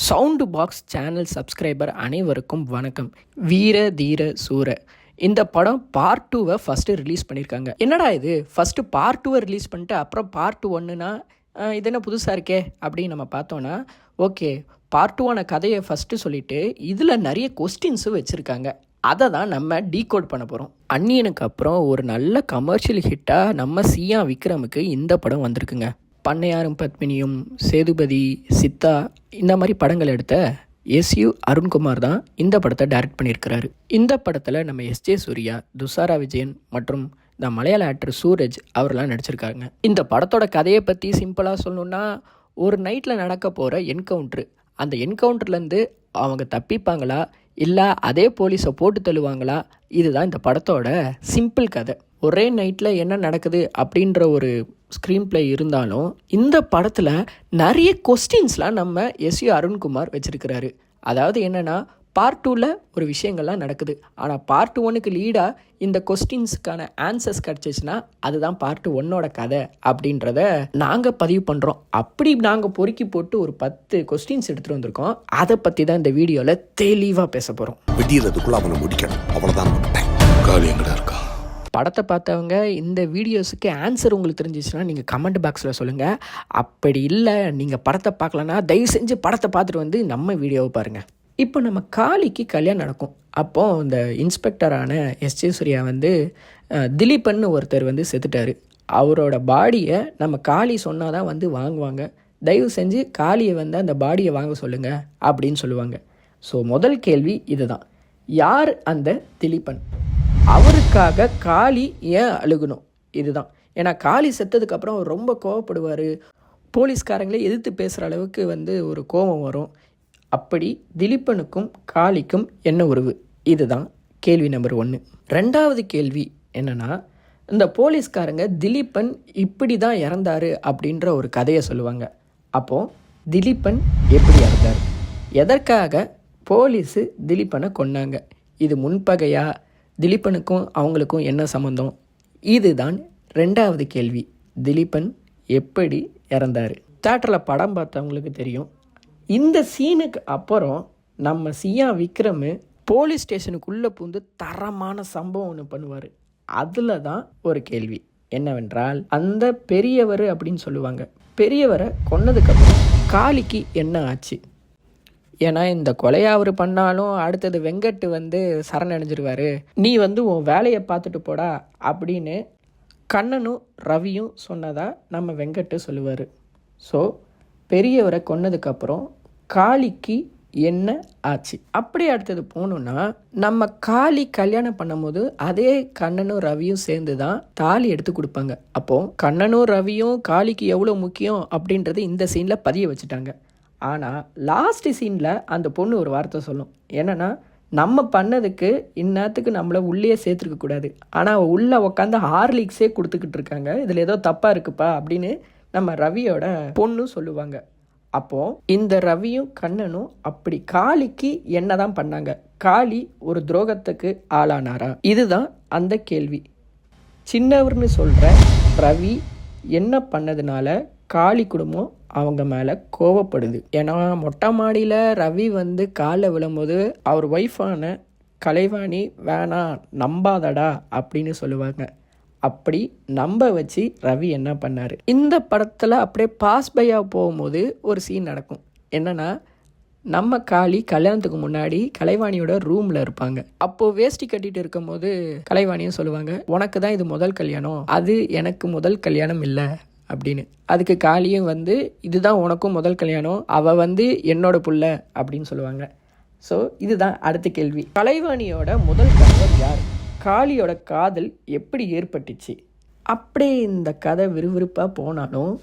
Sound box channel subscriber அனைவருக்கும் வணக்கம். வீர தீர சூர இந்த படம் பார்ட் 2 ஃபஸ்ட்டு ரிலீஸ் பண்ணியிருக்காங்க. என்னடா இது ஃபஸ்ட்டு பார்ட் 2 ரிலீஸ் பண்ணிட்டு அப்புறம் பார்ட் 1னா இது என்ன புதுசாக இருக்கே அப்படின்னு நம்ம பார்த்தோன்னா, ஓகே பார்ட் 2 கதையை ஃபஸ்ட்டு சொல்லிவிட்டு இதில் நிறைய கொஸ்டின்ஸும் வச்சுருக்காங்க. அதை தான் நம்ம டீகோட் பண்ண போகிறோம். அந்நியனுக்கு அப்புறம் ஒரு நல்ல கமர்ஷியல் ஹிட்டாக நம்ம சியா விக்ரமுக்கு இந்த படம் வந்திருக்குங்க. பண்ணையாரும் பத்மினியும், சேதுபதி, சித்தா இந்த மாதிரி படங்கள் எடுத்த எஸ்யு அருண்குமார் தான் இந்த படத்தை டைரக்ட் பண்ணியிருக்கிறாரு. இந்த படத்தில் நம்ம எஸ்ஜே சூர்யா, துஷாரா விஜயன் மற்றும் இந்த மலையாள ஆக்டர் சூரஜ் அவரெல்லாம் நடிச்சிருக்காங்க. இந்த படத்தோட கதையை பற்றி சிம்பிளாக சொல்லணுன்னா, ஒரு நைட்டில் நடக்க போகிற என்கவுண்ட்ரு, அந்த என்கவுண்டர்லேருந்து அவங்க தப்பிப்பாங்களா இல்லை அதே போலீஸை போட்டு தள்ளுவாங்களா, இதுதான் இந்த படத்தோட சிம்பிள் கதை. ஒரே நைட்டில் என்ன நடக்குது அப்படின்ற ஒரு ஸ்க்ரீன் பிளே இருந்தாலும் இந்த படத்தில் நிறைய கொஸ்டின்ஸ்லாம் நம்ம எஸ்யு அருண்குமார் வச்சுருக்கிறாரு. அதாவது என்னென்னா, பார்ட் 2ல் ஒரு விஷயங்கள்லாம் நடக்குது, ஆனால் பார்ட் 1க்கு லீடாக இந்த கொஸ்டின்ஸுக்கான ஆன்சர்ஸ் கிடச்சிச்சுன்னா அதுதான் பார்ட் 1 கதை அப்படின்றத நாங்கள் பதிவு பண்ணுறோம். அப்படி நாங்கள் பொறுக்கி போட்டு ஒரு 10 கொஸ்டின்ஸ் எடுத்துகிட்டு வந்திருக்கோம். அதை பற்றி தான் இந்த வீடியோவில் தெளிவாக பேச போகிறோம். விடியறதுக்குள்ள அவனை முடிக்கணும், அவ்வளோதான். காலி எங்கடா இருக்கா? படத்தை பார்த்தவங்க இந்த வீடியோஸுக்கு ஆன்சர் உங்களுக்கு தெரிஞ்சிச்சுன்னா நீங்கள் கமெண்ட் பாக்ஸில் சொல்லுங்கள். அப்படி இல்லை நீங்கள் படத்தை பார்க்கலன்னா தயவு செஞ்சு படத்தை பார்த்துட்டு வந்து நம்ம வீடியோவை பாருங்கள். இப்போ நம்ம காளிக்கு கல்யாணம் நடக்கும். அப்போது இந்த இன்ஸ்பெக்டரான எஸ்ஜே சூர்யா திலீபன் ஒருத்தர் செத்துட்டார். அவரோட பாடியை நம்ம காளி சொன்னால் தான் வாங்குவாங்க. தயவு செஞ்சு காளியை அந்த பாடியை வாங்க சொல்லுங்கள் அப்படின்னு சொல்லுவாங்க. ஸோ முதல் கேள்வி இதுதான், யார் அந்த திலீபன்? அவருக்காக காளி ஏன் அழுகணும்? இதுதான். ஏன்னா காளி செத்ததுக்கப்புறம் அவர் ரொம்ப கோவப்படுவார். போலீஸ்காரங்களே எதிர்த்து பேசுகிற அளவுக்கு ஒரு கோபம் வரும். அப்படி திலீபனுக்கும் காளிக்கும் என்ன உறவு? இதுதான் கேள்வி நம்பர் 1. ரெண்டாவது கேள்வி என்னென்னா, இந்த போலீஸ்காரங்க திலீபன் இப்படி தான் இறந்தார் அப்படின்ற ஒரு கதையை சொல்லுவாங்க. அப்போது திலீபன் எப்படி இறந்தார்? எதற்காக போலீஸு திலீபனை கொன்னாங்க? இது முன்பகையா? திலீபனுக்கும் அவங்களுக்கும் என்ன சம்மந்தம்? இதுதான் ரெண்டாவது கேள்வி. திலீபன் எப்படி இறந்தார்? தியேட்டரில் படம் பார்த்தவங்களுக்கு தெரியும். இந்த சீனுக்கு அப்புறம் நம்ம சியா விக்ரம் போலீஸ் ஸ்டேஷனுக்குள்ளே பூந்து தரமான சம்பவம் ஒன்று பண்ணுவார். அதில் தான் ஒரு கேள்வி என்னவென்றால், அந்த பெரியவர் அப்படின்னு சொல்லுவாங்க, பெரியவரை கொன்னதுக்கப்புறம் காளிக்கு என்ன ஆச்சு? ஏன்னா இந்த கொலையை அவர் பண்ணாலும் அடுத்தது வெங்கட் சரணடைஞ்சிருவார். நீ உன் வேலையை பார்த்துட்டு போடா அப்படின்னு கண்ணனும் ரவியும் சொன்னதா நம்ம வெங்கட் சொல்லுவார். ஸோ பெரியவரை கொன்னதுக்கப்புறம் காளிக்கு என்ன ஆச்சு? அப்படி அடுத்தது போகணுன்னா, நம்ம காளி கல்யாணம் பண்ணும்போது அதே கண்ணனும் ரவியும் சேர்ந்து தான் தாலி எடுத்து கொடுப்பாங்க. அப்போது கண்ணனும் ரவியும் காளிக்கு எவ்வளோ முக்கியம் அப்படின்றது இந்த சீனில் பதிய வச்சுட்டாங்க. ஆனால் லாஸ்ட் சீனில் அந்த பொண்ணு ஒரு வார்த்தை சொல்லும். என்னென்னா, நம்ம பண்ணதுக்கு இந்நேரத்துக்கு நம்மளை உள்ளே சேர்த்துருக்கக்கூடாது, ஆனால் அவள் உள்ளே உட்காந்து ஹார்லிக்ஸே கொடுத்துக்கிட்டு இருக்காங்க, இதில் ஏதோ தப்பாக இருக்குப்பா அப்படின்னு நம்ம ரவியோட பொண்ணு சொல்லுவாங்க. அப்போது இந்த ரவியும் கண்ணனும் அப்படி காளிக்கு என்ன தான் பண்ணாங்க? காளி ஒரு துரோகத்துக்கு ஆளானாரா? இதுதான் அந்த கேள்வி. சின்னவர்னு சொல்கிற ரவி என்ன பண்ணதுனால காளி குடும்பம் அவங்க மேலே கோவப்படுது? ஏன்னா மொட்டை மாடியில் ரவி காலில் விழும்போது அவர் ஒய்ஃபான கலைவாணி வேணாம் நம்பாதடா அப்படின்னு சொல்லுவாங்க. அப்படி நம்ப வச்சு ரவி என்ன பண்ணார்? இந்த படத்தில் அப்படியே பாஸ் பையாக போகும்போது ஒரு சீன் நடக்கும். என்னென்னா, நம்ம காளி கல்யாணத்துக்கு முன்னாடி கலைவாணியோட ரூமில் இருப்பாங்க. அப்போது வேஷ்டி கட்டிட்டு இருக்கும் போது கலைவாணியும் சொல்லுவாங்க, உனக்கு தான் இது முதல் கல்யாணம், அது எனக்கு முதல் கல்யாணம் இல்லை அப்படின்னு. அதுக்கு காளியும் இதுதான் உனக்கும் முதல் கல்யாணம், அவள் என்னோட புள்ள அப்படின்னு சொல்லுவாங்க. ஸோ இதுதான் அடுத்த கேள்வி. கலைவாணியோட முதல் கணவர் யார்? காளியோட காதல் எப்படி ஏற்பட்டுச்சு? அப்படியே இந்த கதை விறுவிறுப்பாக போனாலும்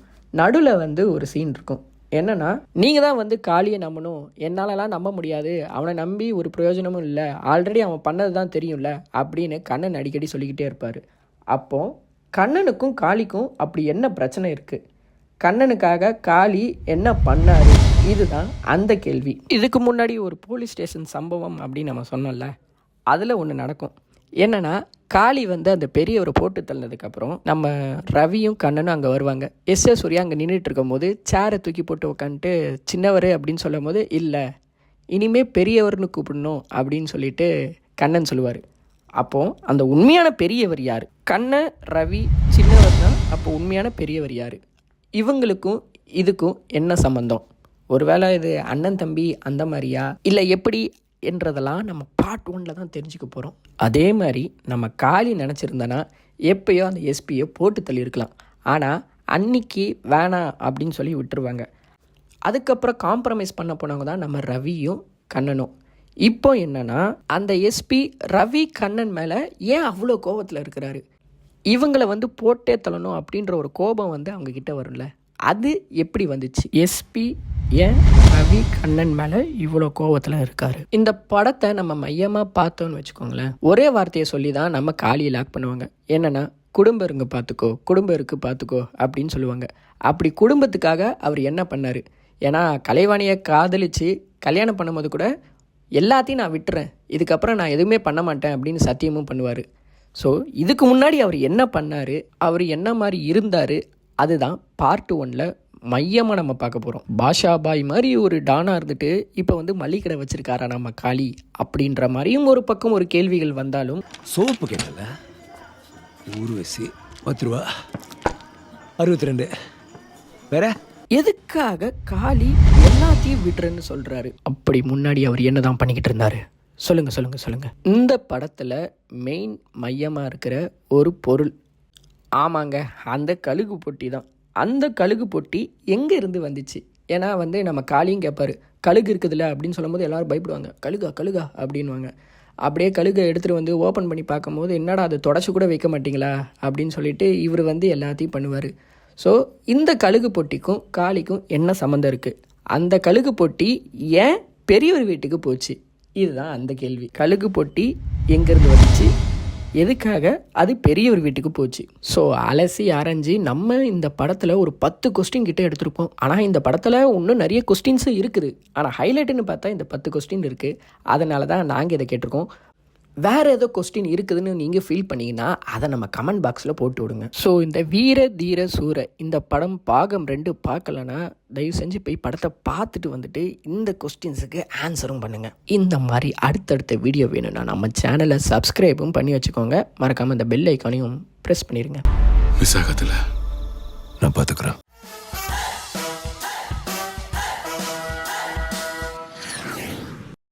நடுவில் ஒரு சீன் இருக்கும். என்னென்னா, நீங்கள் தான் காளியை நம்பணும், என்னாலலாம் நம்ப முடியாது, அவனை நம்பி ஒரு பிரயோஜனமும் இல்லை, ஆல்ரெடி அவன் பண்ணது தான் தெரியும்ல அப்படின்னு கண்ணன் அடிக்கடி சொல்லிக்கிட்டே இருப்பார். அப்போது கண்ணனுக்கும் காளிக்கும் அப்படி என்ன பிரச்சனை இருக்குது? கண்ணனுக்காக காளி என்ன பண்ணாரு? இதுதான் அந்த கேள்வி. இதுக்கு முன்னாடி ஒரு போலீஸ் ஸ்டேஷன் சம்பவம் அப்படின்னு நம்ம சொன்னோம்ல, அதில் ஒன்று நடக்கும். என்னென்னா, காளி வந்து அந்த பெரியவரை போட்டு தள்ளினதுக்கப்புறம் நம்ம ரவியும் கண்ணனும் அங்கே வருவாங்க. எஸ் சூர்யா அங்கே நின்றுட்டு இருக்கும்போது சேரை தூக்கி போட்டு உட்காந்துட்டு சின்னவர் அப்படின்னு சொல்லும் போது இல்லை இனிமே பெரியவர்னு கூப்பிடணும் அப்படின்னு சொல்லிட்டு கண்ணன் சொல்லுவார். அப்போது அந்த உண்மையான பெரியவர் யார்? கண்ணன் ரவி சின்னவர் தான். அப்போ உண்மையான பெரியவர் யார்? இவங்களுக்கும் இதுக்கும் என்ன சம்பந்தம்? ஒருவேளை இது அண்ணன் தம்பி அந்த மாதிரியா இல்லை எப்படி என்றதெல்லாம் நம்ம பார்ட் 1 தான் தெரிஞ்சுக்க போகிறோம். அதே மாதிரி நம்ம காளி நினச்சிருந்தனா எப்பயோ அந்த எஸ்பியை போட்டு தள்ளியிருக்கலாம். ஆனால் அன்னைக்கு வேணாம் அப்படின்னு சொல்லி விட்டுருவாங்க. அதுக்கப்புறம் காம்ப்ரமைஸ் பண்ண போனவங்க தான் நம்ம ரவியும் கண்ணனும். இப்போ என்னென்னா அந்த எஸ்பி ரவி கண்ணன் மேலே ஏன் அவ்வளோ கோபத்தில் இருக்கிறாரு? இவங்களை வந்து போட்டே தள்ளணும் அப்படின்ற ஒரு கோபம் வந்து அவங்கக்கிட்ட வரும்ல, அது எப்படி வந்துச்சு? எஸ்பி ஏன் ரவி கண்ணன் மேலே இவ்வளோ கோவத்தில் இருக்காரு? இந்த படத்தை நம்ம மையமாக பார்த்தோன்னு வச்சுக்கோங்களேன், ஒரே வார்த்தையை சொல்லி தான் நம்ம காளியை லாக் பண்ணுவாங்க. என்னென்னா குடும்பம் இருங்க பார்த்துக்கோ, குடும்பம் இருக்குது பார்த்துக்கோ அப்படின்னு சொல்லுவாங்க. அப்படி குடும்பத்துக்காக அவர் என்ன பண்ணார்? ஏன்னா கலைவாணியை காதலித்து கல்யாணம் பண்ணும்போது கூட எல்லாத்தையும் நான் விட்டுறேன், இதுக்கப்புறம் நான் எதுவுமே பண்ண மாட்டேன் அப்படின்னு சத்தியமும் பண்ணுவார். ஸோ இதுக்கு முன்னாடி அவர் என்ன பண்ணார், அவர் என்ன மாதிரி இருந்தார், அதுதான் பார்ட் 1 மையமாக நம்ம பார்க்க போகிறோம். பாஷா பாய் மாதிரி ஒரு டானா இருந்துட்டு இப்போ வந்து மளிகை வச்சிருக்காரா நம்ம காளி அப்படின்ற மாதிரியும் ஒரு பக்கம் ஒரு கேள்விகள் வந்தாலும், சோப்பு கேட்டல ஊர்வசி 10 ரூபா 62 வேற எதுக்காக காளி எல்லாத்தையும் விடுறேன்னு சொல்கிறாரு? அப்படி முன்னாடி அவர் என்ன தான் பண்ணிக்கிட்டு இருந்தார்? சொல்லுங்கள். இந்த படத்தில் மெயின் மையமாக இருக்கிற ஒரு பொருள், ஆமாங்க, அந்த கழுகு பொட்டி தான். அந்த கழுகு பொட்டி எங்கே இருந்து வந்துச்சு? ஏன்னா வந்து நம்ம காளியும் கேட்பார், கழுகு இருக்குதுல்ல அப்படின்னு சொல்லும்போது எல்லோரும் பயப்படுவாங்க, கழுகா அப்படின்வாங்க. அப்படியே கழுகை எடுத்துகிட்டு வந்து ஓப்பன் பண்ணி பார்க்கும்போது என்னடா அது தொடச்சி கூட வைக்க மாட்டிங்களா அப்படின்னு சொல்லிட்டு இவர் வந்து எல்லாத்தையும் பண்ணுவார். ஸோ இந்த கழுகு பொட்டிக்கும் காளிக்கும் என்ன சம்மந்தம் இருக்குது? அந்த கழுகு பொட்டி ஏன் பெரியவர் வீட்டுக்கு போச்சு? இதுதான் அந்த கேள்வி. கழுகு பொட்டி எங்கேருந்து வந்துச்சு, எதுக்காக அது பெரியவர் வீட்டுக்கு போச்சு? ஸோ அலசி ஆரஞ்சு நம்ம இந்த படத்தில் ஒரு 10 கொஸ்டின் கிட்டே எடுத்திருப்போம். ஆனால் இந்த படத்தில் இன்னும் நிறைய கொஸ்டின்ஸும் இருக்குது. ஆனால் ஹைலைட்டுன்னு பார்த்தா இந்த 10 கொஸ்டின் இருக்குது. அதனால தான் நாங்கள் இதை கேட்டிருக்கோம். வேறு ஏதோ கொஸ்டின் இருக்குதுன்னு நீங்கள் ஃபீல் பண்ணிங்கன்னா அதை நம்ம கமெண்ட் பாக்ஸில் போட்டு விடுங்க. ஸோ இந்த வீர தீர சூர இந்த படம் பாகம் 2 பார்க்கலன்னா தயவு செஞ்சு போய் படத்தை பார்த்துட்டு வந்துட்டு இந்த கொஸ்டின்ஸுக்கு ஆன்சரும் பண்ணுங்கள். இந்த மாதிரி அடுத்தடுத்த வீடியோ வேணும்னா நம்ம சேனலை சப்ஸ்கிரைபும் பண்ணி வச்சுக்கோங்க. மறக்காமல் இந்த பெல் ஐக்கானையும் ப்ரெஸ் பண்ணிடுங்க. மிஸ் ஆகாதுல நான் பார்த்துக்குறேன்.